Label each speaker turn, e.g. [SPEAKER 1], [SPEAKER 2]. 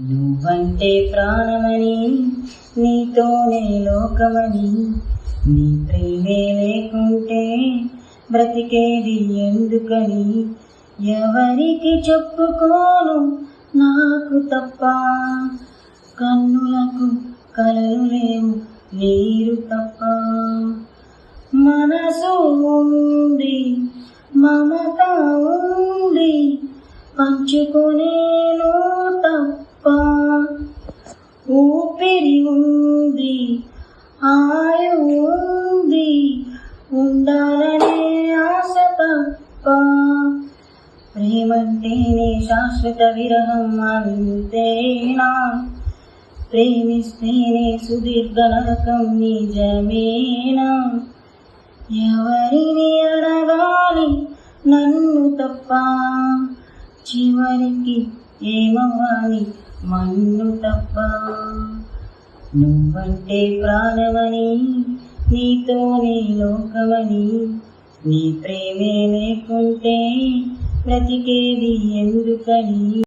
[SPEAKER 1] నువ్వంటే ప్రాణమని, నీతోనే లోకమని, నీ ప్రేమే లేకుంటే బ్రతికేది ఎందుకని, ఎవరికి చెప్పుకోను నాకు తప్ప, కన్నులకు కలలు లేవు నీరు తప్ప. మనసు ఉంది, మమత ఉంది, పంచుకునేను తప్ప, ఊపిరి ఉంది, ఆయు ఉంది, ఉండాలనే ఆశ తప్ప. ప్రేమంటేనే శాశ్వత విరహం అంతేనా, ప్రేమిస్తేనే సుదీర్ఘ నరకం నిజమేనా, ఎవరిని అడగాలి నన్ను తప్ప, చివరికి ఏమవ్వాలి మన్ను తప్ప. నువ్వంటే ప్రాణమని, నీతోనే లోకమని, నీ ప్రేమే లేకుంటే బ్రతికేది ఎందుకని.